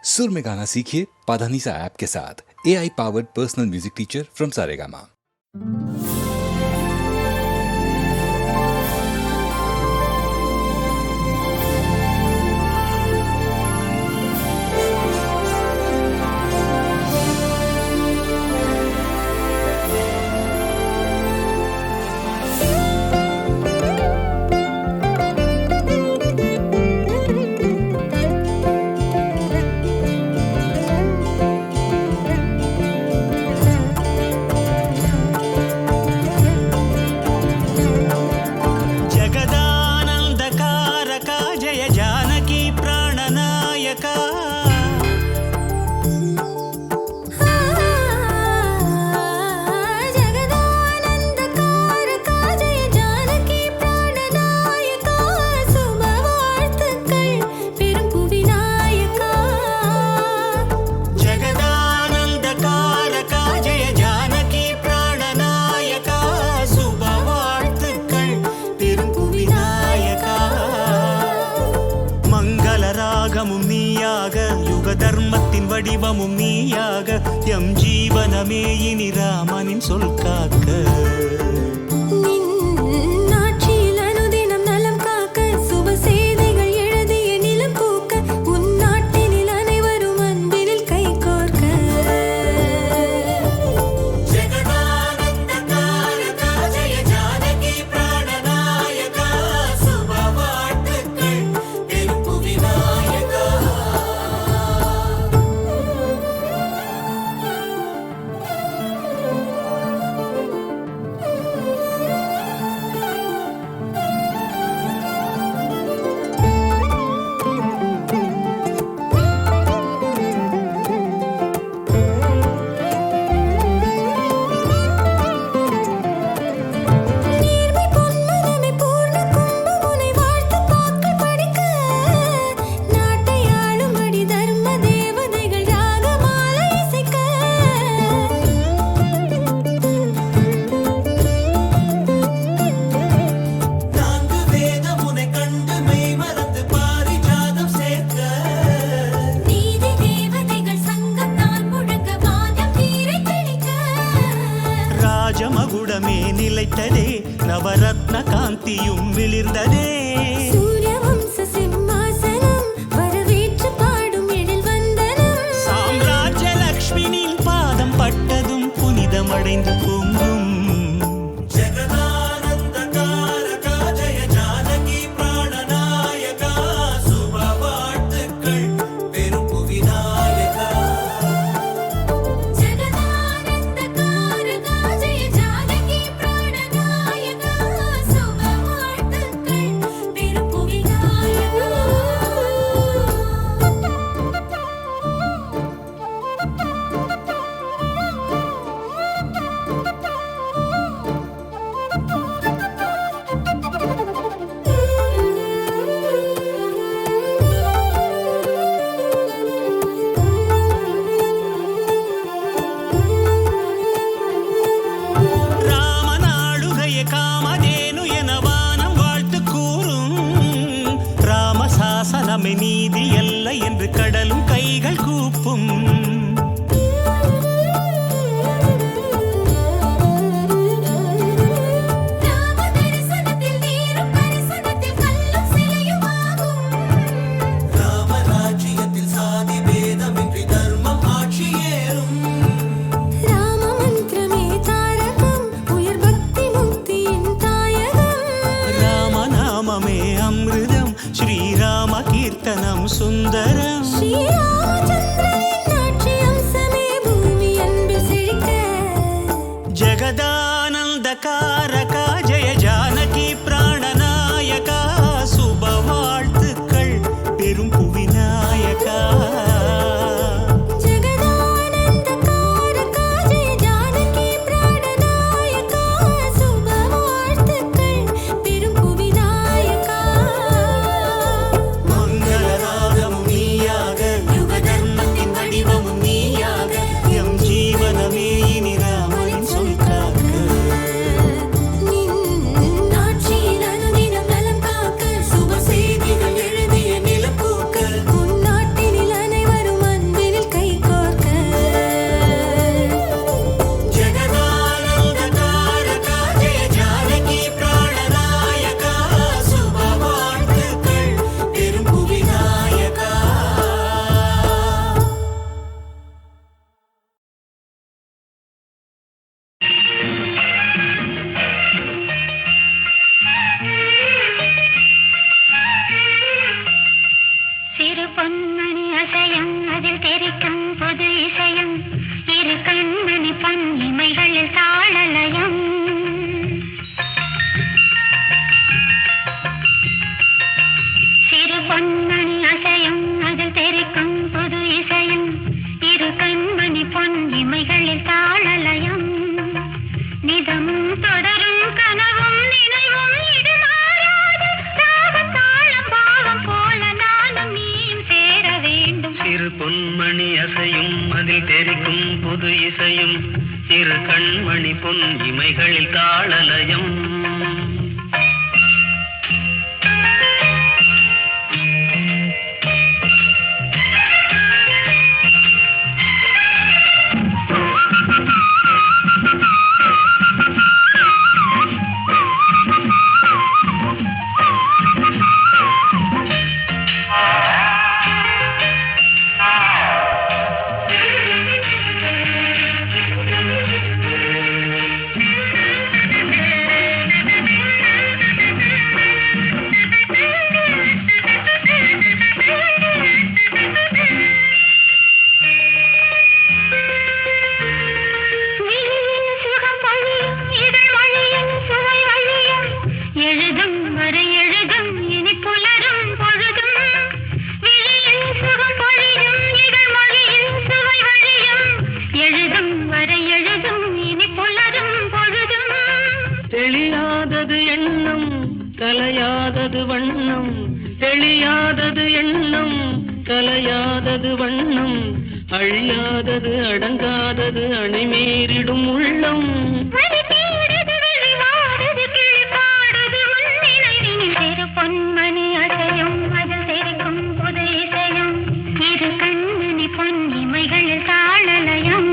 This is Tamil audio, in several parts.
सुर में गाना सीखिए पाधानीसा ऐप के साथ। AI powered personal music teacher from Saregama. தர்மத்தின் வடிவமும் நீயாக எம் ஜீவனமே இனி ராமனின் சொல் காக்க ராஜமகுடமே நிலைத்ததே நவரத்ன காந்தியும் விளிர்ந்ததே சூரியவம்ச சிம்மாசனம் வரவேற்று பாடும் எழில் வந்தனம் சாம்ராஜ்ய லக்ஷ்மியின் பாதம் பட்டதும் புனிதமடைந்து பொங்கும் சாசனமே நீதி அல்ல என்று கடலும் கைகள் கூப்பும் ஸ்ரீராம கீர்த்தனம் சுந்தரம் ஜகதானந்த காரகா ஜெய ஜானகி பிராணநாயகா சுப வாழ்த்துக்கள் பெரும் புவிநாயகா மங்களராகமும் நீயாக தெரிக்கும் புது இசையும் இரு கண்மணி பொன் இமைகளில் தாளலயம் சிறு பொன்மணி அசையும் அதில் தெரிக்கும் புது இசையும் இரு கண்மணி பொன் இமைகளில் தாளலயம் நிதமும் தொடரும் கனவும் நினைவும் இது மாறாது ராகத்தாளம் பாவம் போல நானும் நீயும் சேர வேண்டும் சிறு பொன்மணி அசையும் அதில் தெரிக்கும் புது இசையும் இரு கண்மணி பொன் இமைகளில் தாளலயம் தெளியாதது எண்ணம் கலையாதது வண்ணம் தெளியாதது எண்ணம் கலையாதது வண்ணம் அழியாதது அடங்காதது அணைமீறிடும் உள்ளம் பொன்மணி அசையும் அதில் தெரிக்கும் புது இசையும் இரு கண்மணி பொன் இமைகளில் தாளலயம்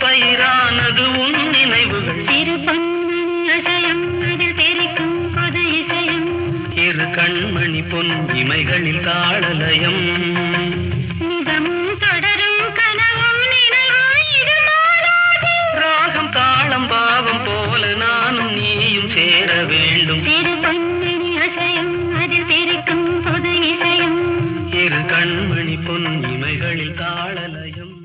பயிரானது உன் நினைவுகள் சிறு பொன்மணி அசையும் அதில் தெரிக்கும் புது இசையும் இரு கண்மணி பொன் இமைகளில் தாளலயம் நிதமும் தொடரும் கனவும் நினைவும் இது மாறாது ராகம் தாளம் பாவம் போல நானும் நீயும் சேர வேண்டும் சிறு பொன்மணி அசையும் அதில் தெரிக்கும் புது இசையும் இரு கண்மணி பொன் இமைகளில் தாளலயம்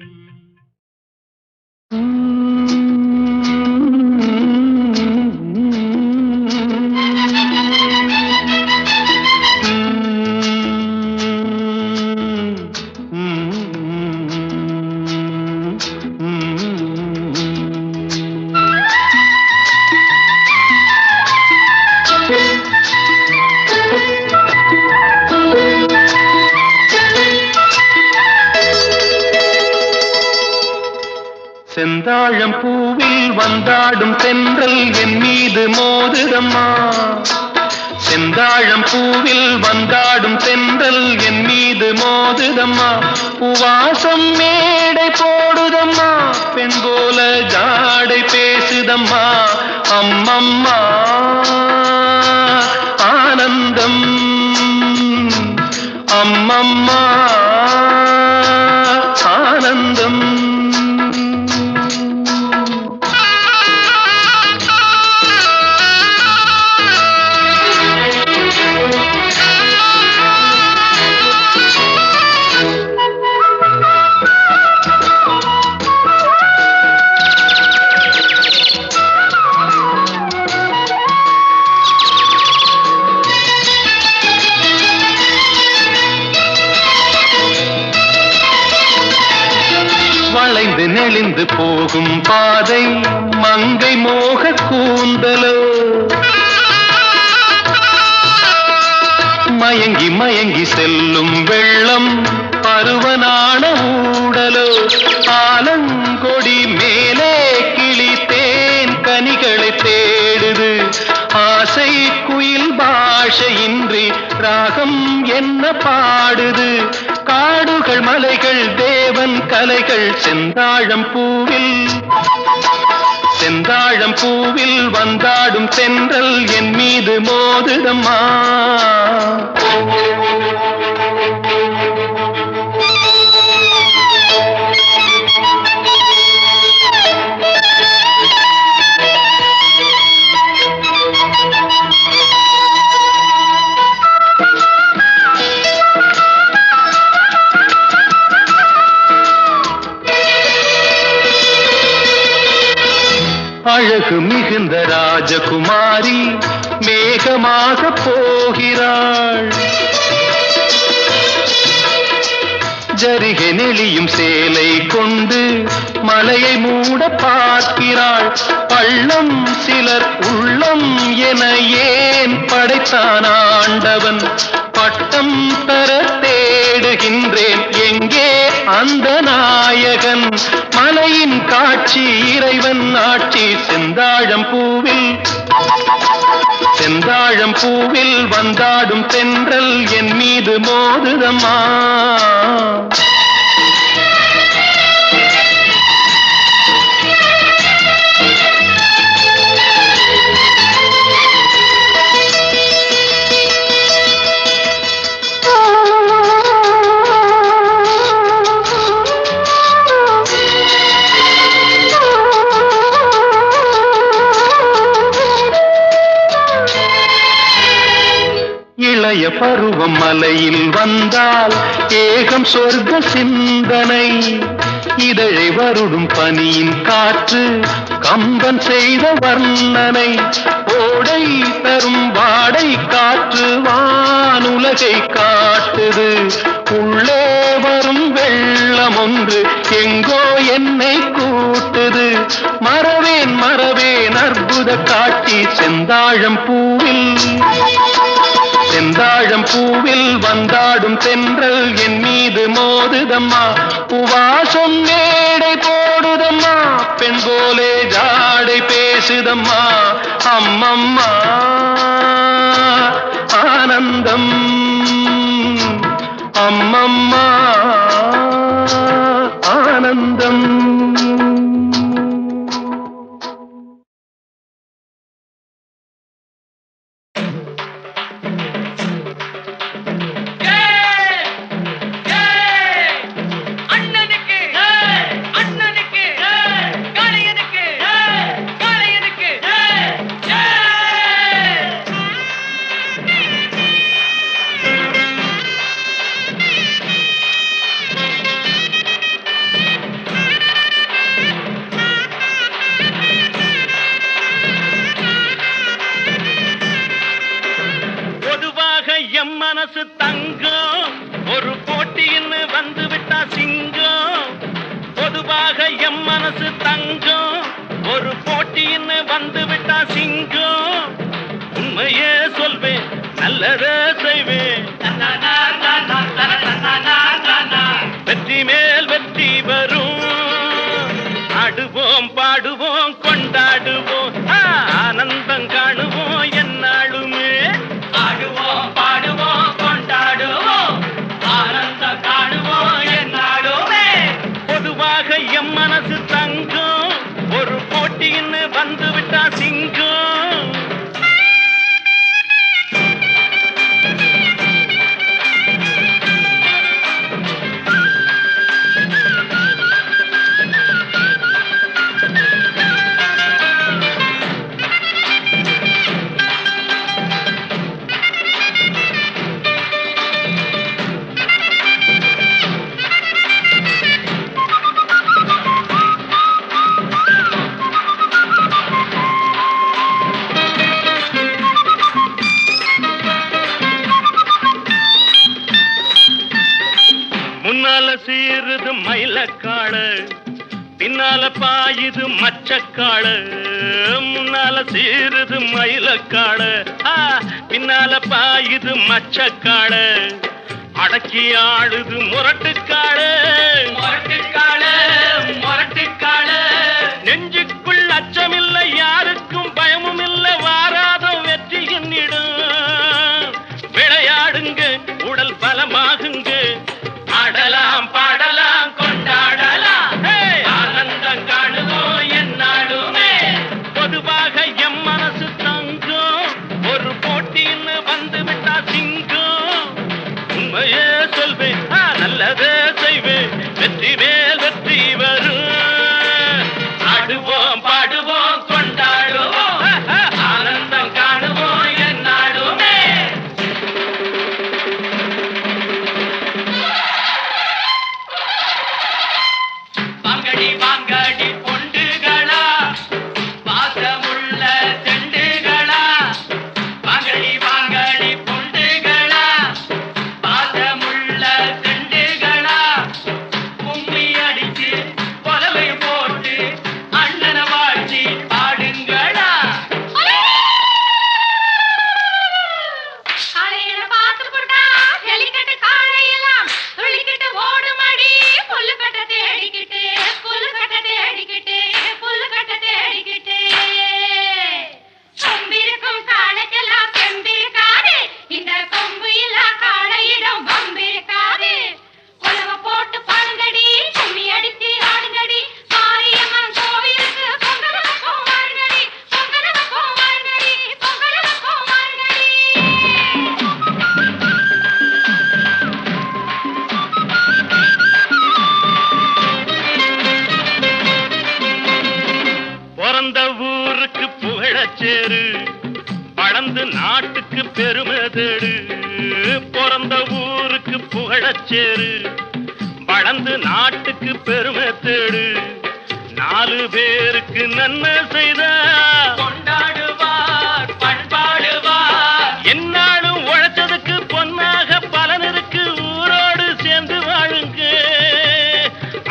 செந்தாழம் பூவில் வந்தாடும் தென்றல் என் மீது மோதுதம்மா செந்தாழம் பூவில் வந்தாடும் தென்றல் என் மீது மோதுதம்மா பூவாசம் மேடை போடுதம்மா பெண் போல ஜாடை பேசுதம்மா அம்மம்மா ஆனந்தம் அம்மம்மா ஆனந்தம் நெளிந்து நெளிந்து போகும் பாதை மங்கை மோக கூந்தலோ, மயங்கி மயங்கி செல்லும் வெள்ளம் பருவனான ஊடலோ, ஆலங்கொடி மேலே கிளி தேன் கனிகளை தேடுது, ஆசை குயில் பாஷையின்றி ராகம் என்ன பாடுது, காடுகள் மலைகள் தேவன் கலைகள் செந்தாழம் பூவில் வந்தாடும் தென்றல் என் மீது மோதுதம்மா. அழகு மிகுந்த ராஜகுமாரி மேகமாக போகிறாள், ஜரிகை நெளியும் சேலை கொண்டு மலையை மூட பார்க்கிறாள், பள்ளம் சிலர் உள்ளம் என ஏன் படைத்தான் ஆண்டவன், பட்டம் தர தேடுகின்றேன் எங்கே அந்த நாயகன், மலையின் காட்சி இறைவன் ஆட்சி செந்தாழம் பூவில் வந்தாடும் தென்றல் என் மீது மோதுதம்மா. இளைய பருவம் மலையில் வந்தால் ஏகம் சொர்க்க சிந்தனை, இதழை வருடும் பனியின் காற்று கம்பன் செய்த வர்ணனை, ஓடை தரும் வாடை காற்று வானுலகை காட்டுது, உள்ளே வரும் வெள்ளம் ஒன்று எங்கோ என்னை கூட்டுது, மறவேன் மறவேன் அற்புத காட்சி செந்தாழம் பூவில் வந்தாடும் தென்றல் என் மீது மோதுதம்மா, உவாசம் மேடை போடுதம்மா, பெண் போலே ஜாடை பேசுதம்மா, அம்மம்மா ஆனந்தம், அம்மம்மா ஆனந்தம். மனசு தங்கம் ஒரு போட்டின்னு வந்து விட்டா சிங்கம், பொதுவாக எம் மனசு தங்கம் ஒரு போட்டின்னு வந்து விட்டா சிங்கம், உண்மையே சொல்வேன் நல்லதே செய்வேன், வெற்றி மேல் வெற்றி வரும், ஆடுவோம் பாடுவோம் கொண்டாடுவோம் ஆனந்தம் காணுவோம் என்னாலுமே, ஆடுவோம் பாடுவோம் கொண்டாடுவோம் ஆனந்தம் காணுவோம் என்னாலுமே, பொதுவாக எம் மனசு தங்கம் ஒரு போட்டின்னு வந்து விட்டா சிங்கம். முன்னால சீருது மயிலக்காடு, பின்னால பாயுது மச்சக்காடு, முன்னால சீருது மயிலக்காடு. பின்னால பாயுது மச்சக்காடு, அடக்கி ஆடுது முரட்டுக்காடு. முரட்டுக்காடு முரட்டுக்காடு, நெஞ்சுக்குள் அச்சமில்லை, யாருக்கும் பயமும் இல்லை, வாராத வெற்றி என்னிடும். விளையாடுங்க, உடல் பலமாகுங்க, ஆடலாம் பாடலாம் கொண்டாடலாம், ஆனந்தம் காணுவோம் என்னாலுமே. பொதுவாக எம் மனசு தங்கும், ஒரு போட்டின்னு வந்து விட்டா சிங்கம். உண்மையே சொல்வேன், நல்லதே செய்வேன், வெற்றி மேல் வெற்றி வரும். ஆடுவோம் பாடுவோம் கொண்டாடுவோம், ஆனந்தம் காணுவோம் என்னாலுமே. வாங்கடி வாங்கடி பொண்டுகளா, பாசமுள்ள செண்டுகளா. வாங்கடி வாங்கடி பொண்டுகளா, பாசமுள்ள செண்டுகளா. கும்மி அடிச்சு கொலவை போட்டு அண்ணன வாழ்த்தி பாடுங்களா. காளையில பார்த்து போட்டா ஜல்லிக்கட்டு காளையெல்லாம் துள்ளிக்கிட்டு ஓடுமடி. புல்லுக்கட்டை தேடிக்கிட்டு புல்லுக்கட்டை தேடிக்கிட்டு புல்லுக்கட்டை தேடிக்கிட்டு. கொம்பிருக்கும் காளைக்கெல்லாம் செம்பிருக்காது, இந்த கொம்பு இல்லா காளையிடம் வம்பிருக்காது. கொலவ போட்டு பாடுங்கடி, கும்மி அடிச்சு ஆடுங்கடி, மாரியம்மன் கோவிலுக்கு பொங்கலுக்கும் வாருங்கடி, பொங்கலுக்கும் வாருங்கடி, பொங்கலுக்கும் வாருங்கடி. பிறந்த ஊருக்கு புகழச்சேரு, வளர்ந்து நாட்டுக்கு பெருமை தேடு. பிறந்த ஊருக்கு புகழச்சேரு, வளர்ந்து நாட்டுக்கு பெருமை தேடு. 4 பேருக்கு நன்மை செய்த கொண்டாடுவார் பண்பாடுவார். என்னாலும் உழைச்சதுக்கு பொன்னாக பலன் இருக்கு, ஊரோடு சேர்ந்து வாழுங்க.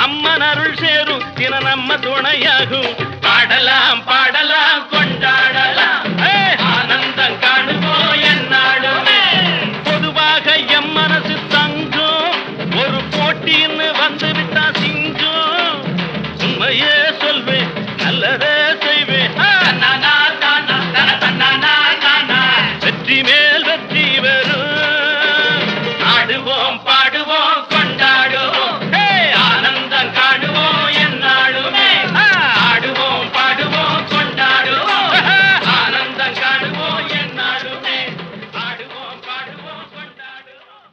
அம்மன் அருள் சேரும் தின நம்ம துணையாகும். பாடலாம் பாடலாம் கொண்டாடலாம், ஆனந்தம் காணுவோம் என்னாலுமே. பொதுவாக எம் மனசு தங்கும், ஒரு போட்டின்னு வந்து விட்டா சிங்கம். உண்மையே சொல்வேன், நல்லதே செய்வேன், வெற்றி மேல் வெற்றி வரும். ஆடுவோம் பாடுவோம் கொண்டாடுவோம், ஆனந்தம் காணுவோம் என்னாலுமே. ஆடுவோம் பாடுவோம் கொண்டாடுவோம், ஆனந்தம் காணுவோம் என்னாலுமே. ஆடுவோம் பாடுவோம் கொண்டாடுவோம்.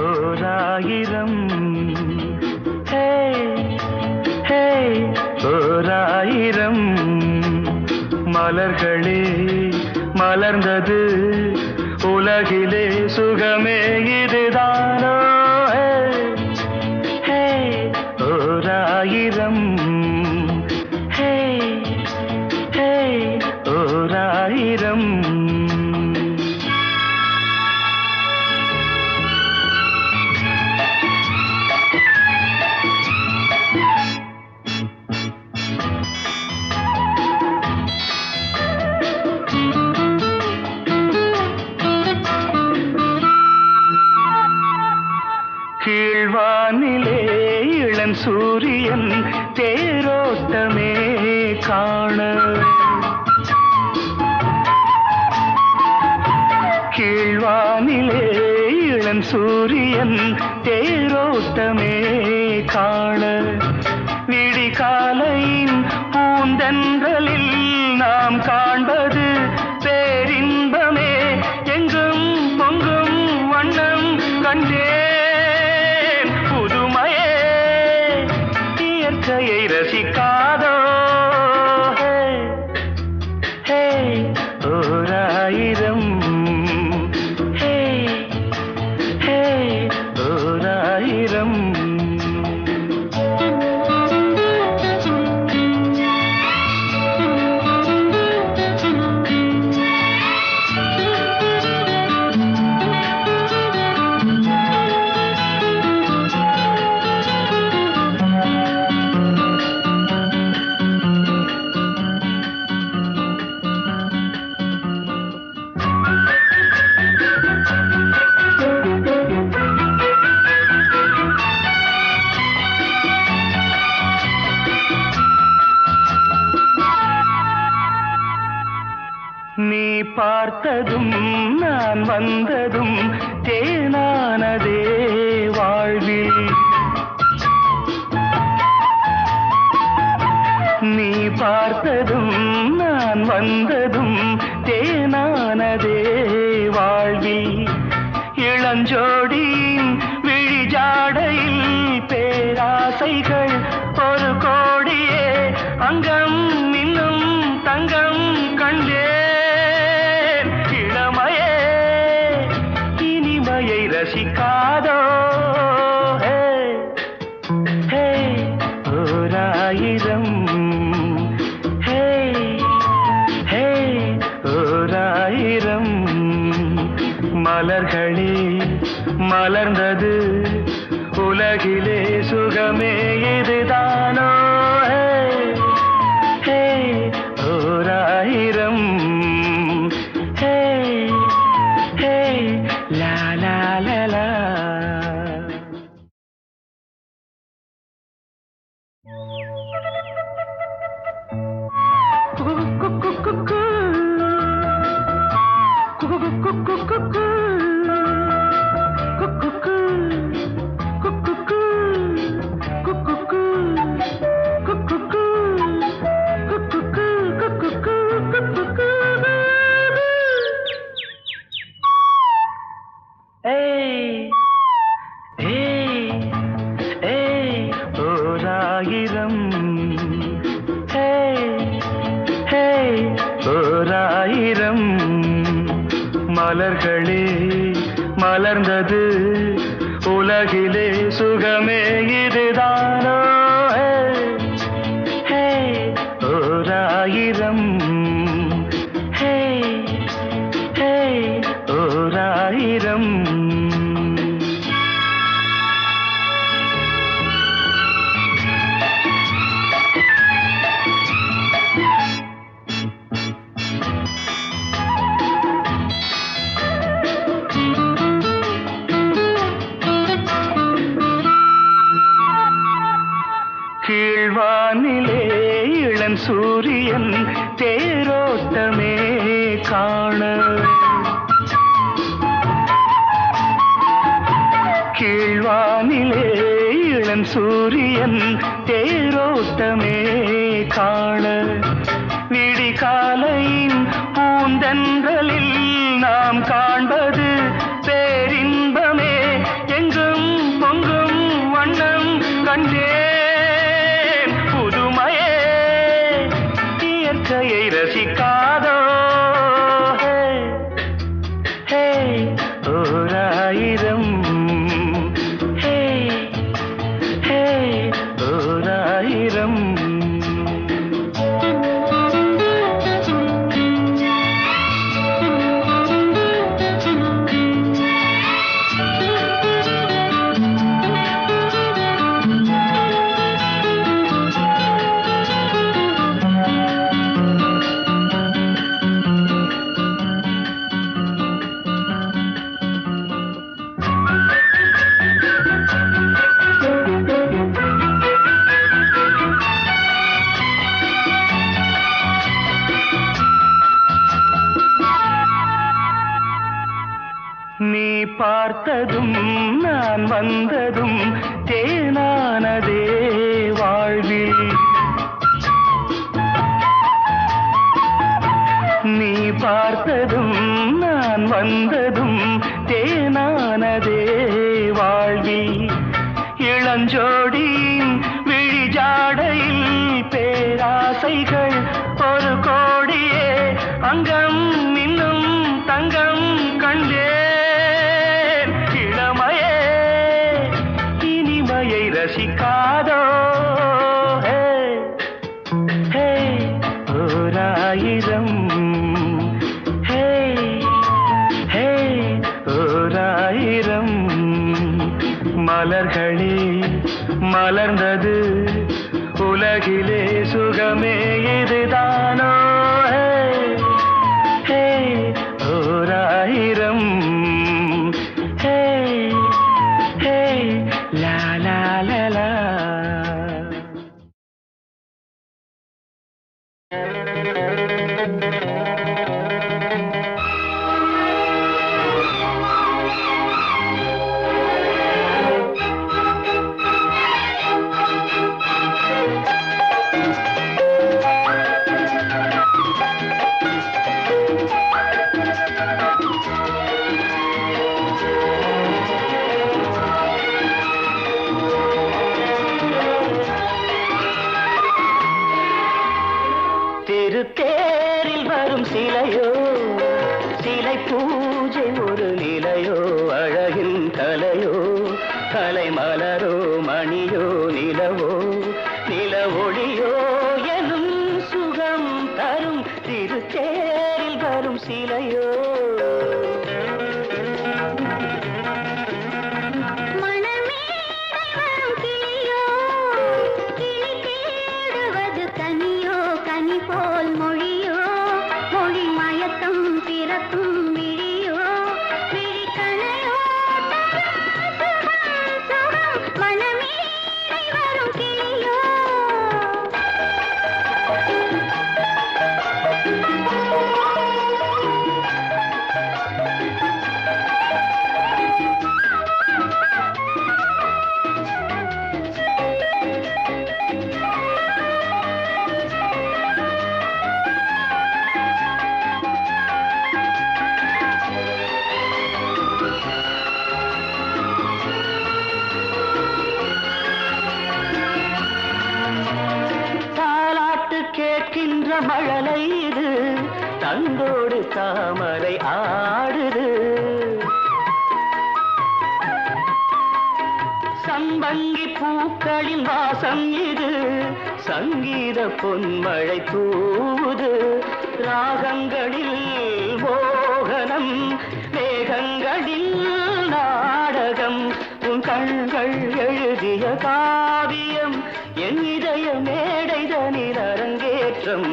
ஓராயிரம் ஓராயிரம் மலர்களே மலர்ந்தது உலகிலே, சுகமே இதுதானோ. ஓராயிரம் ஓராயிரம். கீழ்வானிலே இளம் சூரியன் தேரோட்டமே காண. கீழ்வானிலே இளம் சூரியன் தேரோட்டமே காண. விடிகாலையின் பூந்தென்றலில் நாம் காண்பது பேரின்பமே. எங்கும் பொங்கும் வண்ணம் கண்டேன், புது ரசிக்காதோ ஹே ஓராயிரம் ஹே ஹே ஓராயிரம் நீ பார்த்ததும் நான் வந்ததும் தேனானதே வாழ்வில் நீ பார்த்ததும் நான் வந்ததும் தேனானதே வாழ்வில் இளஞ்சோடியின் விழிஜாடையில் பேராசைகள் ஒரு கோடியே அங்கம் இன்னும் தங்கம் கண்டே ரசிக்காதோ ஹே ஓராயிரம் ஹே ஹே ஓராயிரம் மலர்களே மலர்ந்தது உலகிலே சுகமே இதுதானோ ஹே ஓராயிரம் ஹே ஹே லா லா லா லா ஓராயிரம் ஹே ஹே ஓராயிரம் மலர்களே மலர்ந்தது உலகிலே சுகமே இதுதானோ ஹே ஓராயிரம் ஹே ஹே ஓராயிரம் கீழ்வானிலே இளம் சூரியன் தேரோட்டமே காண கீழ்வானிலே இளம் சூரியன் தேரோட்டமே காண விடிகாலையின் பூந்தென்றலில் நாம் காண்பது பேரின்பமே எங்கும் பொங்கும் வண்ணம் கண்டே இயற்கையை ரசிக்காதோ ஹே ஓராயிரம் ஹே ஹே ஓராயிரம் நீ பார்த்ததும் நான் வந்ததும் தேனானதே வாழ்வில் நீ பார்த்ததும் நான் வந்ததும் தேனானதே வாழ்வில் இளஞ்சோடியின் விழிஜாடையில் ரசிக்காதோ ஹே ஹே ஓராயிரம் ஹே ஹே ஓராயிரம் மலர்களே மலர்ந்தது உலகிலே சுகமே இதுதானோ ஹே ஓராயிரம் ஹே ஹே லா லா லா லா. திருத்தேரில் வரும் சிலையோ சிலை பூஜை ஒரு நிலையோ அழகின் கலையோ கலை மலரோ மணியோ நிலவோ நில ஒளியோ எனும் சுகம் தரும் திருத்தேரில் வரும் சிலையோ. போல் மொழியோ மொழி மயக்கம் பிறக்கும் விழியோ விழிக்கணையோ மனமே வரும் கிளியோ. கேட்கின்ற மழலை இது தந்தோடு தாமரை ஆடுது சம்பங்கி பூக்களின் வாசம் இது சங்கீத பொன்மழை தூவுது ராகங்களில் மோகனம் மேகங்களில் நாடகம் உன் கண்கள் எழுதிய காவியம் என் இதய மேடைதனில் அரங்கேற்றம்.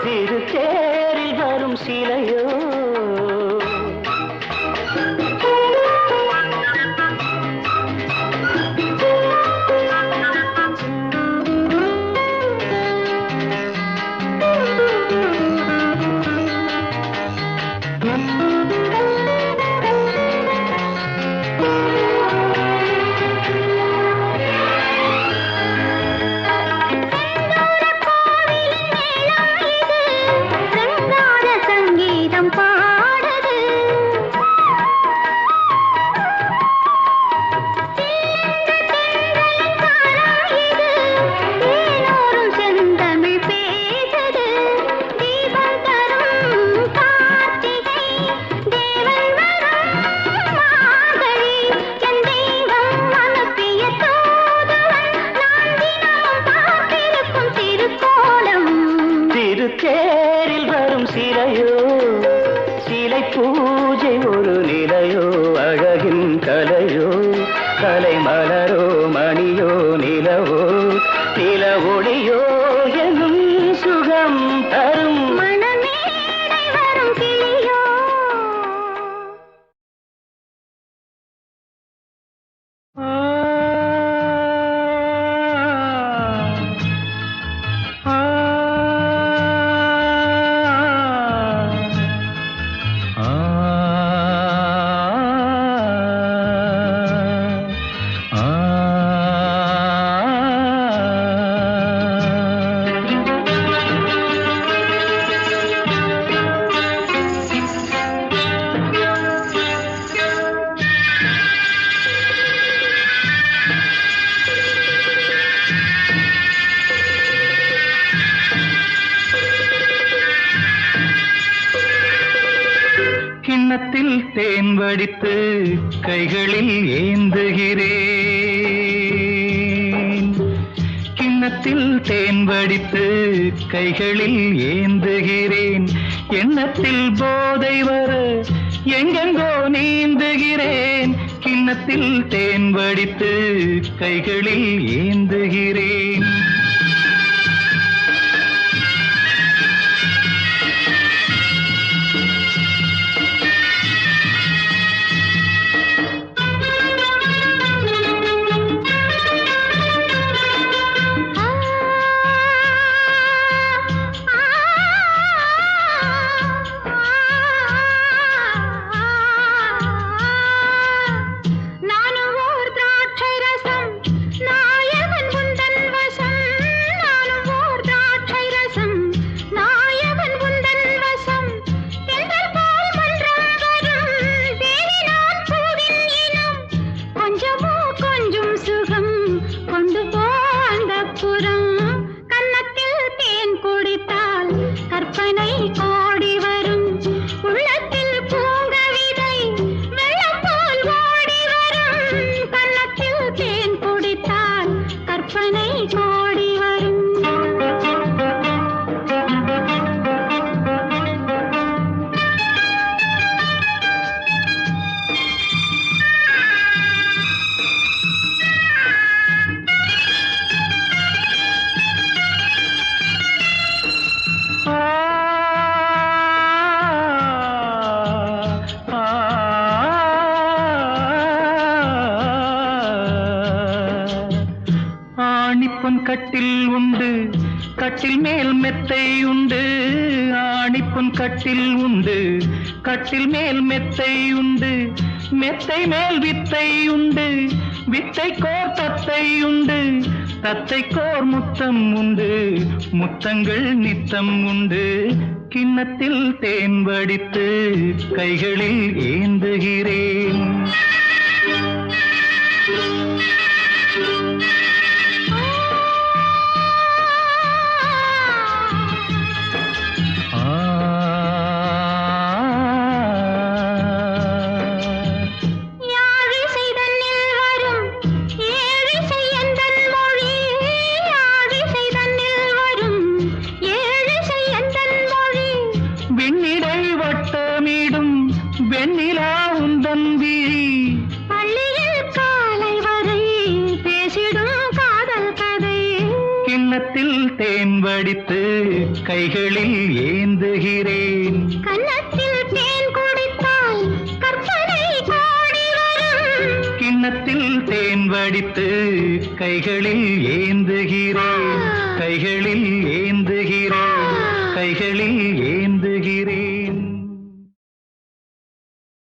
திருத்தேரில் வரும் சிலையோ திருத்தேரில் வரும் சிலையோ சிலை பூஜை ஒரு நிலையோ அழகின் கலையோ கலை மலரோ மணியோ நிலவோ நில ஒளியோ எனும் சுகம் தரும் மனமேடை வரும் கிளியோ. ஆ வடித்து கைகளில் ஏந்துகிறேன். கிண்ணத்தில் தேன் வடித்து கைகளில் ஏந்துகிறேன். எண்ணத்தில் போதை வர எங்கெங்கோ நீந்துகிறேன். கிண்ணத்தில் தேன் வடித்து கைகளில் ஏந்துகிறேன். ஆணிப்பொன் கட்டில் உண்டு, கட்டில் மேல் மெத்தை உண்டு. ஆணிப்பொன் கட்டில் உண்டு, கட்டில் மேல் மெத்தை உண்டு. மெத்தை மேல் வித்தை உண்டு, வித்தை கோர் தத்தை உண்டு. தத்தை கோர் முத்தம் உண்டு, முத்தங்கள் நித்தம் உண்டு. கிண்ணத்தில் தேன் வடித்து கைகளில் ஏந்துகிறேன். வெண்ணிலா உந்தன் விழி பள்ளியில் காலை வரை பேசிடும் காதல் கதை. கிண்ணத்தில் தேன் வடித்து கைகளில் ஏந்துகிறேன். கன்னத்தில் தேன் குடித்தால் கற்பனை கோடி வரும். கிண்ணத்தில் தேன் வடித்து கைகளில் ஏந்துகிறேன். கைகளில் ஏந்துகிறேன். கைகளில்